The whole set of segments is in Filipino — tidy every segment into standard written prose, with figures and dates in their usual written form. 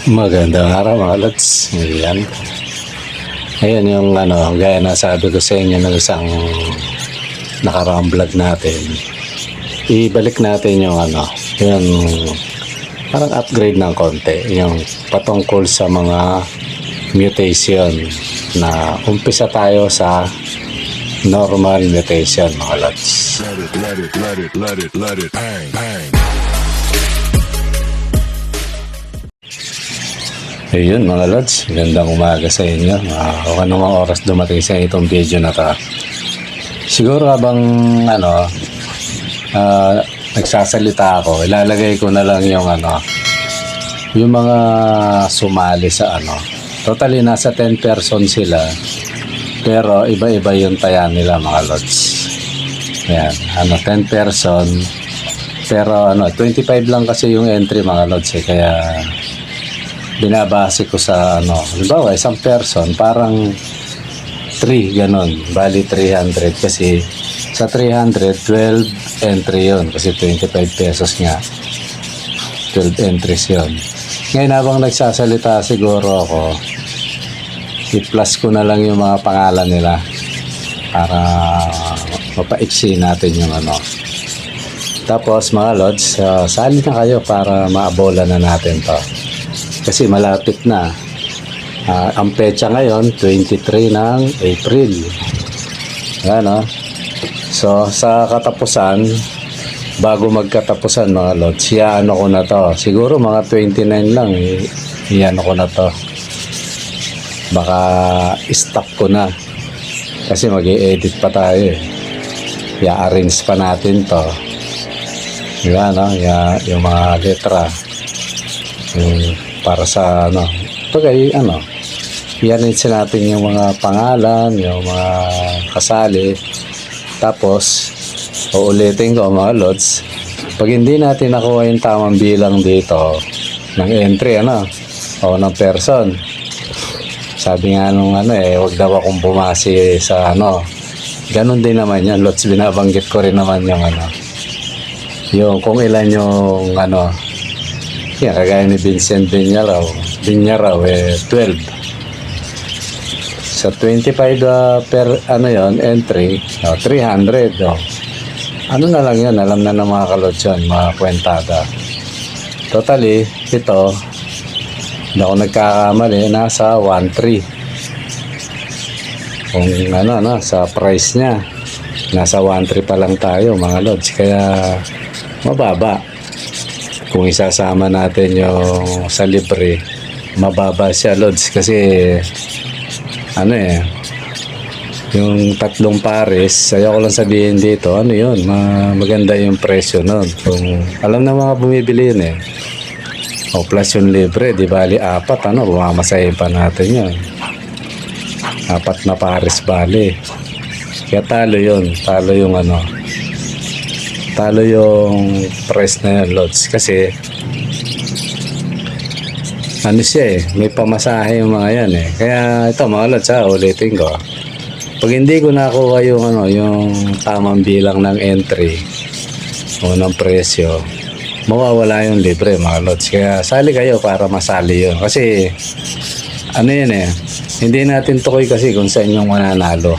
Magandang araw mga lods. Ayan. Ayan yung gaya na sabi ko sa inyo ng isang nakaraang vlog natin. Ibalik natin yung yung parang upgrade ng konti. Yung patungkol sa mga mutation na umpisa tayo sa normal mutation mga lods. Let it, bang, bang. Ayun mga lods, gandang umaga sa inyo. Kung anong oras dumating sa itong video na to. Siguro habang nagsasalita ako, ilalagay ko na lang yung yung mga sumali sa Totally nasa 10 person sila. Pero iba-iba yung taya nila mga lods. Ayan, 10 person. Pero 25 lang kasi yung entry mga lods kaya binabase ko sa halimbawa isang person parang 3 ganon, bali 300 kasi sa 300 12 entry yon kasi 25 pesos nga 12 entries yon. Ngayon habang nagsasalita siguro ako i-plus ko na lang yung mga pangalan nila para mapaiksi natin yung tapos mga lods, sali na kayo para maabola na natin to kasi malapit na. Ang petsa ngayon 23 ng April. Ayan, so sa katapusan, bago magkatapusan mga lods, ko na to siguro mga 29 lang ko na to, baka stop ko na kasi mag-i-edit pa tayo i-arrange pa natin to, diba, yung mga letra yung para sa i-arrange natin yung mga pangalan, yung mga kasali. Tapos uulitin ko mga lods, pag hindi natin nakuha yung tamang bilang dito ng entry o ng person, sabi nga nung wag daw akong bumasi sa ganun din naman yan lods, binabanggit ko rin naman yung yung kung ilan yung kagaya ni Vincent Viñarao 12 sa 25 per entry 300 na lang yun, alam na ng mga kalods yun, mga kwentada. Totally ito hindi ako nagkakamali, nasa 1.3 kung sa price nya nasa 1.3 pa lang tayo mga lods, kaya mababa. Kung isasama natin yung sa libre, mababa siya lods kasi yung tatlong pares, ayaw ko lang sabihin dito yun, maganda yung presyo nun kung alam na mga bumibili yun o plus yung libre, di bali 4 bumamasahin pa natin yun, 4 na pares bali, kaya talo yun, talo yung price na yun lods kasi siya may pamasahe yung mga yan kaya ito mga lods ulitin ko, pag hindi ko nakuha yung yung tamang bilang ng entry o ng presyo, mawawala yung libre mga lods, kaya sali kayo para masali yun kasi hindi natin tukoy kasi kung saan yung mananalo.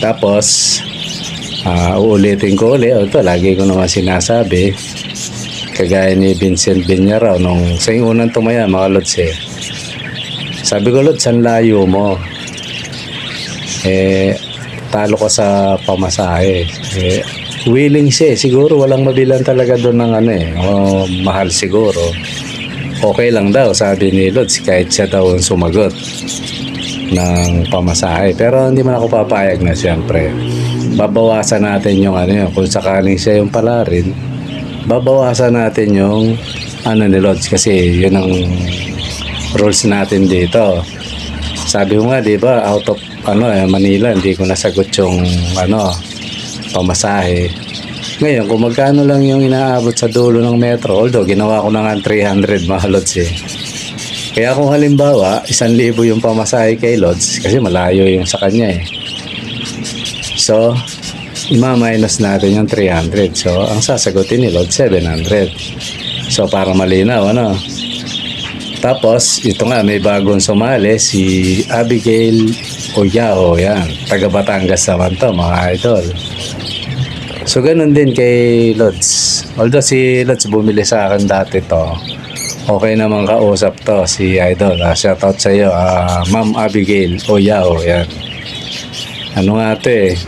Tapos uulitin ko ulit, ito lagi ko naman sinasabi, kagaya ni Vincent Viñarao nung sa yung unang tumaya mga lods sabi ko lods, ang layo mo talo ka sa pamasahe, willing siya siguro walang mabilan talaga doon ng mahal siguro, okay lang daw sabi ni lods kahit siya daw ang sumagot ng pamasahe, pero hindi man ako papayag na siyempre babawasan natin yung kung sakaling siya yung pala rin, babawasan natin yung ni lods kasi yun ang rules natin dito. Sabi ko nga diba, out of Manila hindi ko nasagot yung pamasahe. Ngayon kung magkano lang yung inaabot sa dulo ng metro, although ginawa ko na nga 300 mga lods kaya kung halimbawa 1,000 yung pamasahe kay lods kasi malayo yung sa kanya so ima-minus natin yung 300, so ang sasagutin ni lods 700. So para malinaw Tapos, ito nga, may bagong sumali, si Abigail Oyao, yan. Taga Batangas naman to, mga idol. So, ganun din kay Lods. Although si Lods bumili sa akin dati to, okay naman kausap to, si idol. Shoutout sa iyo, Ma'am Abigail Oyao, yan. Ano nga to eh,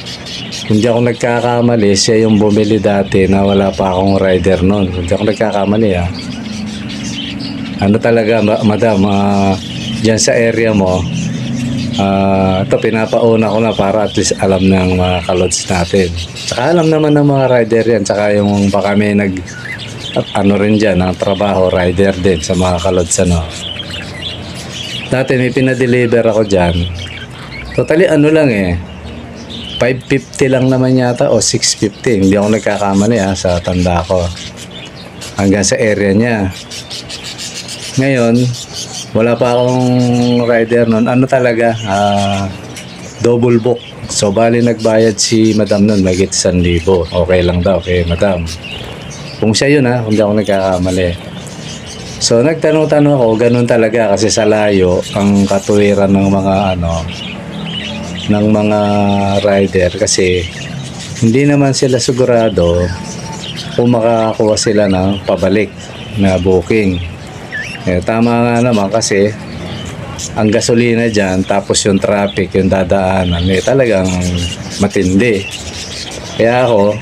hindi ako nagkakamali, siya yung bumili dati na wala pa akong rider noon. Hindi ako nagkakamali Ano talaga, madam, dyan sa area mo, ito pinapauna ko na para at least alam ng mga kalods natin. Tsaka alam naman ng mga rider yan, tsaka yung baka may ano rin dyan, ang trabaho, rider din sa mga kalods Dati may pinadeliver ako dyan. Totally ano lang 550 lang naman yata o 650. Hindi ako nagkakamali sa tanda ko. Hanggang sa area niya. Ngayon, wala pa akong rider nun. Ano talaga? Double book. So, bali nagbayad si madam nun. Magit 1,000. Okay lang daw kay madam. Kung siya yun hindi ako nagkakamali. So, nagtanong-tanong ako. Ganun talaga kasi sa layo, ang katuwiran ng mga ng mga rider kasi hindi naman sila sigurado kung makakakuha sila ng pabalik na booking. Tama nga naman kasi ang gasolina dyan tapos yung traffic, yung dadaanan talagang matindi. Kaya ako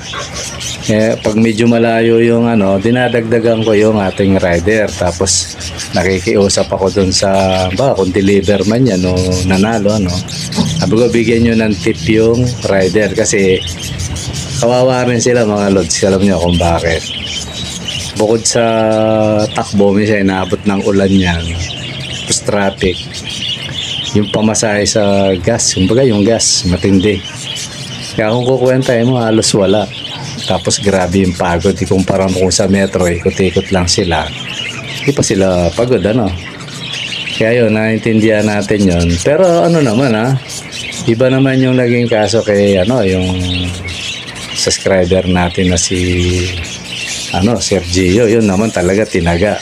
pag medyo malayo yung dinadagdagan ko yung ating rider tapos nakikiusap ako dun sa kung deliver man yan o nanalo sabi ko bigyan nyo ng tip yung rider kasi kawawa rin sila mga lods. Alam nyo kung bakit, bukod sa takbo minsan inaabot ng ulan yan tapos traffic, yung pamasahe sa gas, yung gas matindi. Kaya kung kukwentahin mo halos wala. Tapos grabe yung pagod. Ikumpara mo kung sa metro, ikot-ikot lang sila. Hindi pa sila pagod, Kaya yun, naiintindihan natin yun. Pero naman, iba naman yung naging kaso kay, yung subscriber natin na si, Sir Gio. Yun naman talaga tinaga.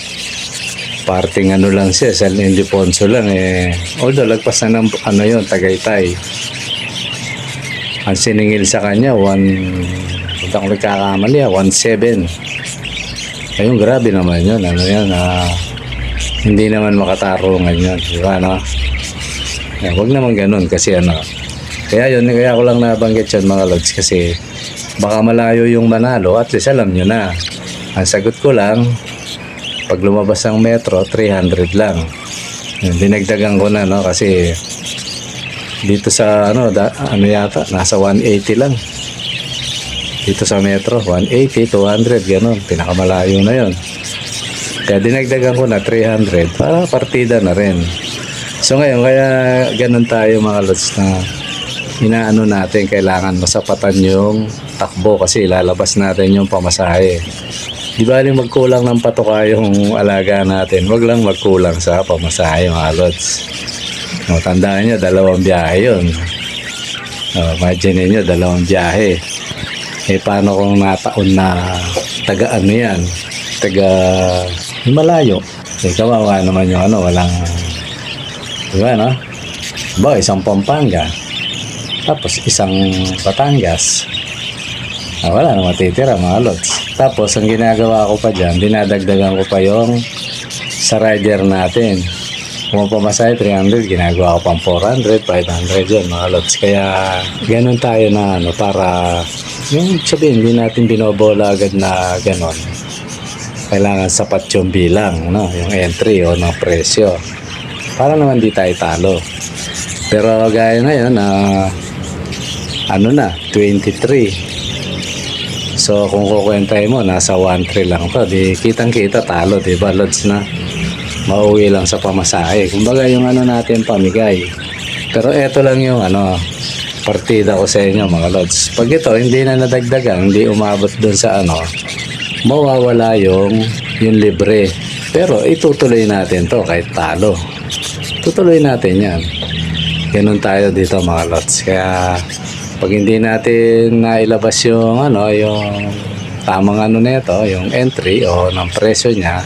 Parting lang siya, San Ildefonso lang Although, lagpas na ng, Tagaytay. Ang siningil sa kanya, hindi ako nagkakamali 1,700. Ayun, grabe naman yun. Hindi naman makatarungan yun. Diba, Huwag naman ganun kasi Kaya yun, kaya ko lang nabanggit yun mga lods kasi baka malayo yung manalo at least alam nyo na. Ang sagot ko lang, pag lumabas ang metro, 300 lang. Yun, dinagdagan ko na kasi dito sa yata, nasa 180 lang. Dito sa metro, 180, 200, ganun. Pinakamalayo na yon. Kaya dinagdagan ko na 300 para partida na rin. So ngayon, kaya ganun tayo mga lods na natin, kailangan masapatan yung takbo kasi ilalabas natin yung pamasahe. Di ba magkulang ng patuka yung alaga natin, wag lang magkulang sa pamasahe mga lods. Tandaan nyo, 2 biyahe yun. Imagine nyo, 2 biyahe. Paano kung nataon na taga yan? Taga malayo. Kawawa naman yung walang, diba isang Pampanga. Tapos isang Batangas. Wala na matitira mga lods. Tapos ang ginagawa ko pa dyan, dinadagdagan ko pa yung sa rider natin. Kung pamasahe 300, ginagawa ko pang 400, 500 yun mga lods. Kaya ganun tayo na para yung sabihin, hindi natin binobola agad na ganon. Kailangan sapat yung bilang, yung entry o ng presyo. Para naman di tayo talo. Pero gaya ngayon, 23. So kung kukwentahin mo, nasa 1.3 lang to. Di kitang-kita talo, di ba lods na? Mauwi lang sa pamasahe. Kumbaga yung natin pamigay. Pero eto lang yung partida ko sa inyo mga lods. Pag ito hindi na nadagdagan, hindi umabot doon sa mawawala yung libre. Pero itutuloy natin to kahit talo. Tutuloy natin yan. Ganun tayo dito mga lods. Kaya pag hindi natin nailabas yung yung tamang nito, yung entry o ng presyo niya,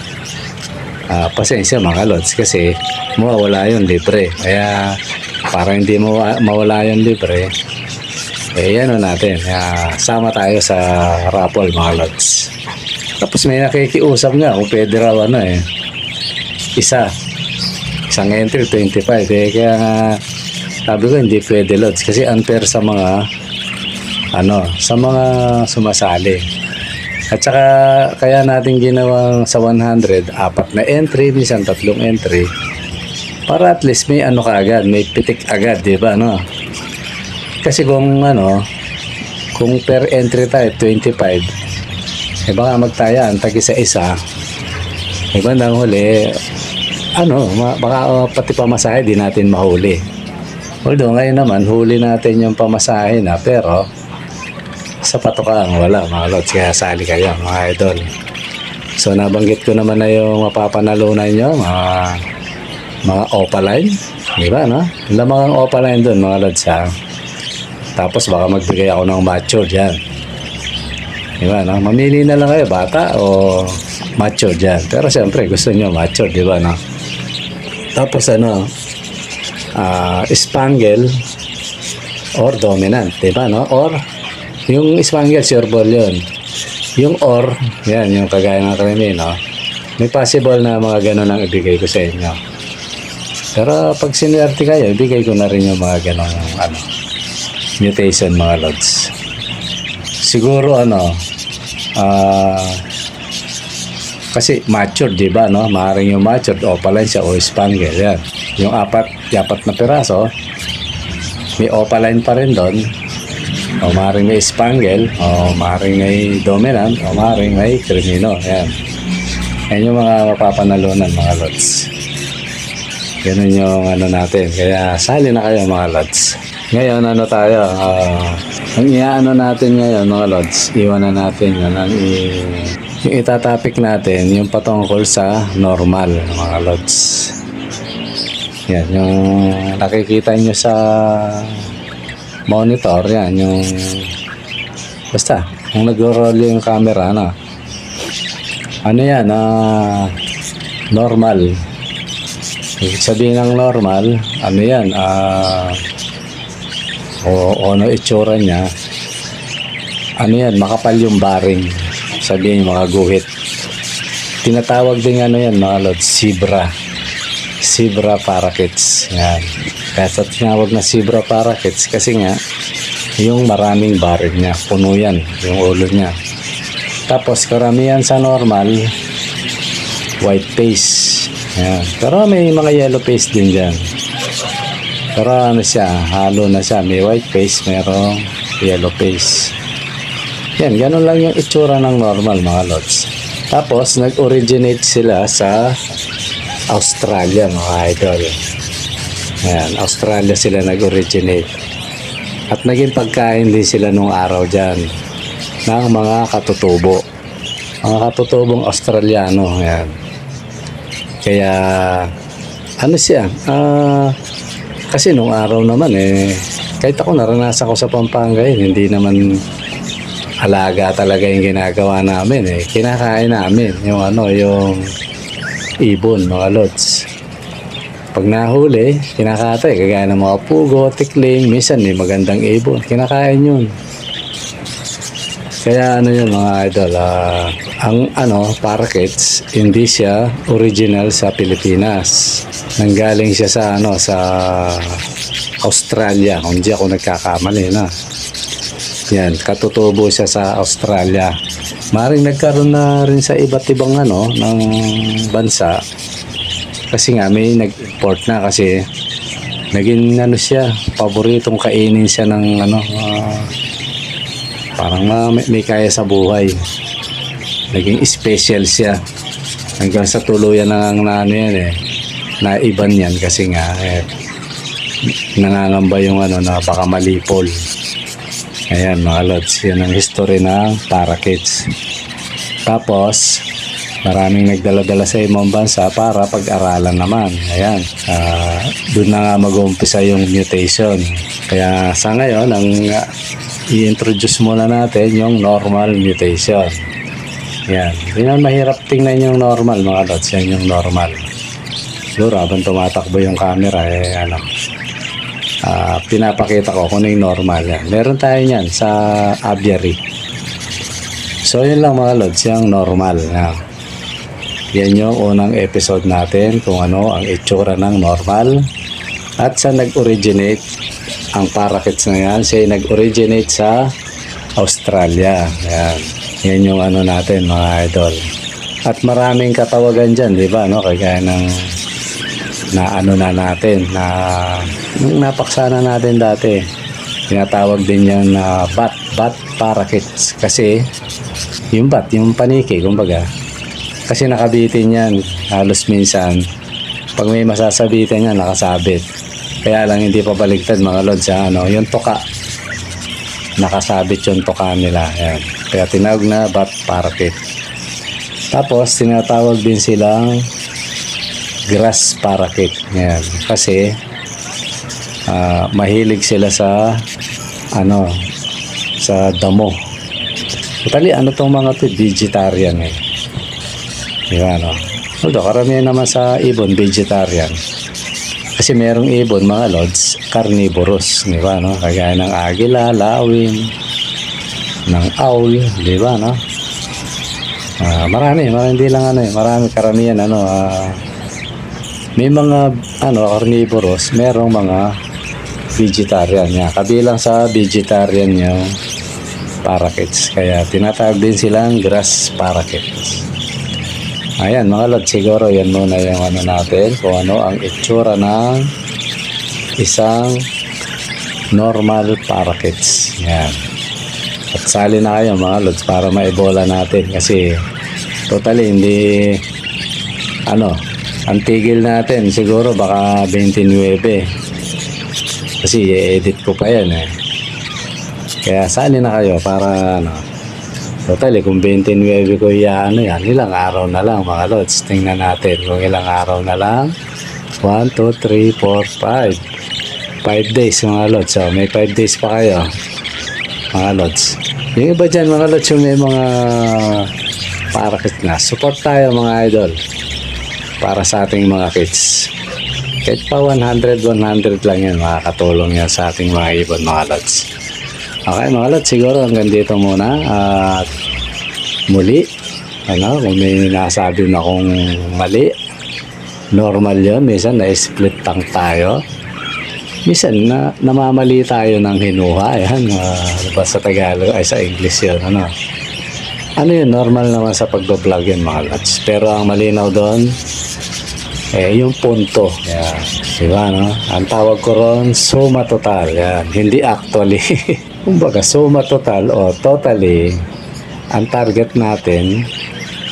pasensya mga lods kasi mawawala yun libre. Kaya para hindi mawala yun libre, ano natin, sama tayo sa raffle mga lods. Tapos may nakikiusap nga kung pwede raw isang entry 25 kaya nga sabi ko hindi pwede lods kasi unfair sa mga sa mga sumasali. At saka kaya natin ginawang sa 100 4 na entry, minsan 3 entry para at least may kaagad, may pitik agad, di ba kasi kung kung per entry tayo 25, baka magtaya ang tagi sa isa, bandang huli baka pati pamasahe di natin mahuli. Although ngayon naman huli natin yung pamasahe na, pero sa patukaan wala mga lods, kaya sali kayo mga idol. So nabanggit ko naman na yung mapapanalunan nyo, mga opaline, di ba lamang ang opaline dun mga lods Tapos baka magbigay ako ng mature dyan, di ba mamili na lang kayo, bata o mature dyan, pero siyempre gusto nyo mature, di ba Tapos spangle or dominant, di ba or yung spangle sure ball yun, yung or yan yung kagaya ng kremi may possible na mga ganon ang ibigay ko sa inyo, pero pag sinuwerte kayo ibigay ko na rin yung mga ganon mutation mga lods. Siguro kasi mature, di ba maaaring yung mature opaline siya o spangle yan, yung apat na piraso may opaline pa rin doon, o maaaring may spangle, o maaaring may dominant, o maaaring may crimino. Yan yung mga mapapanalunan mga lods. Ganun yung natin, kaya sali na kayo mga lods. Ngayon tayo ang natin ngayon mga lods, iwanan natin yung itatopic natin yung patungkol sa normal mga lods. Yan yung nakikita nyo sa monitor, yan yung basta kung nag-roll yung camera yan normal. Ibig sabihin ng normal yan ano itsura niya, yan makapal yung baring, sabihin mga guhit. Tinatawag din yan mga lods, zebra parakeets. Yan. Kaya tinawag na zebra parakeets kasi nga yung maraming barig niya, puno yan yung ulo niya. Tapos karamihan sa normal white face. Yan. Pero may mga yellow face din dyan. Pero halo na siya, may white face, mayroong yellow face. Yan, ganun lang yung itsura ng normal mga lods. Tapos nag-originate sila sa Australia mga idol. Ayan, Australia sila nag-originate. At naging pagkain din sila nung araw dyan ng mga katutubo. Mga katutubong Australiano. Ayan. Kaya, siya? Kasi nung araw naman kahit ako naranasan ko sa Pampanga hindi naman alaga talaga yung ginagawa namin kinakain namin yung yung ibon mga lods. Pag nahuli, kinakatay, kagaya ng mga pugo, tikling, minsan may magandang ibon, kinakain yun. Kaya yun mga idol, ang parakeets, hindi siya original sa Pilipinas. Nanggaling siya sa sa Australia, kung di ako nagkakamali Yan, katutubo siya sa Australia. Maring nagkaroon na rin sa iba't ibang ng bansa. Kasi nga may nag-import na kasi naging siya, paboritong kainin siya ng parang may kaya sa buhay. Naging special siya. Hanggang sa tuluyan ng naiban yan kasi nga nangangamba yung na baka malipol. Ayan mga lods, yan ang history ng parakeets. Tapos maraming nagdala-dala sa ibang bansa para pag-aralan naman. Ayan, doon na nga mag-uumpisa yung mutation. Kaya sa ngayon, ang i-introduce muna natin yung normal mutation. Yan. Yan mahirap tingnan yung normal mga lods. Yan yung normal. Siguro habang tumatakbo yung camera pinapakita ko kung ano yung normal yan. Meron tayo yan sa aviary. So yun lang mga lods, yung normal. Yan yung unang episode natin kung ano ang itsura ng normal. At sa nag-originate ang parakeets na yan, siya nag-originate sa Australia. Yan. Yan yung ano natin mga idol. At maraming katawagan dyan, di ba? No? Kagaya ng na natin na napaksana natin dati, tinatawag din yan na bat parakeets kasi yung yung paniki kumbaga, kasi nakabitin yan halos minsan pag may masasabitan yan nakasabit, kaya lang hindi pa baligtad mga lods yung tuka nakasabit yung tuka nila yan. Kaya tinawag na bat parakeet. Tapos tinatawag din silang grass parakeet. Yan. Kasi mahilig sila sa sa damo. Totally tong mga to vegetarian Diba Although karamihan naman sa ibon vegetarian. Kasi merong ibon mga lods carnivorous, diba Kagaya ng agila, lawin, ng owl, diba marami hindi lang marami karamihan may mga carnivorous, merong mga vegetarian niya. Kabilang sa vegetarian yung parakeets. Kaya tinatawag din silang grass parakeets. Ayan mga lod, siguro yan muna yung natin kung ano ang itsura ng isang normal parakeets. Yan. At sali na kayo mga lods para maibola natin kasi totally hindi ang tigil natin siguro baka 29 kasi i-edit ko pa yan kaya sali na kayo para totally kung 29 ko yan ilang araw na lang mga lods, tingnan natin kung ilang araw na lang. 1, 2, 3, 4, 5 days mga lods. So may 5 days pa kayo mga lods. Yung iba dyan mga lods yung may mga parakeet na support tayo mga idol para sa ating mga kids. Kahit pa 100 lang yan, makakatulong yan sa ating mga ibon mga lods. Okay mga lods, siguro hanggang dito muna. At muli kung may nasabi na akong mali, normal yun. Minsan na-split tank tayo, minsan namamali tayo ng hinuha. Ayan, sa Tagalog ay sa English yun yun, normal naman sa pagbablog yun mga lods. Pero ang malinaw doon yung punto. Yan. Diba ang tawag ko ron suma total. Yan. Hindi actually. Kumbaga suma total o totally ang target natin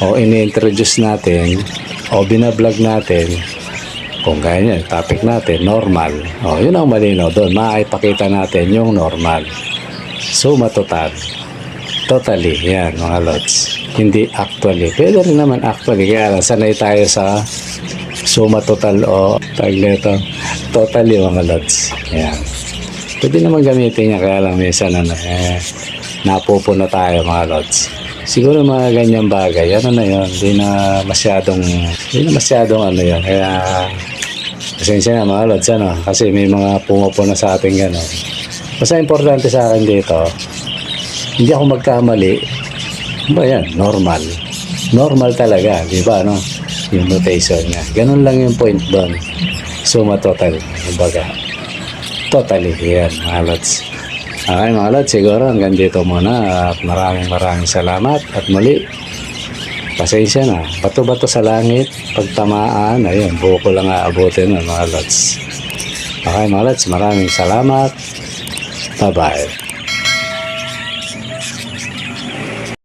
o ini-introduce natin o binablog natin kung ganyan topic natin normal. Yun ang malinaw doon. Maipakita natin yung normal. Suma total. Totally, yan mga lods. Hindi actually. Pwede rin naman actually. Kaya lang, sanay tayo sa suma total o totally mga lods. Yan. Pwede naman gamitin niya. Kaya lang minsan napupuno tayo mga lods. Siguro mga ganyang bagay. Yun. Hindi na masyadong yun. Kaya pasensya na mga lods. Kasi may mga pumupuno sa ating gano'n. Basta importante sa akin dito, hindi ako magkamali. Yan, normal. Normal talaga, di ba, yung notation niya. Ganun lang yung point doon. Suma total. Kumbaga, totally. Yan, mga lods. Okay, mga lods, siguro hanggang dito muna. At maraming salamat. At muli, pasensya na. Bato-bato sa langit. Pagtamaan, ayun, buo ko lang aabutin, mga lods. Okay, mga lods, maraming salamat. Bye-bye.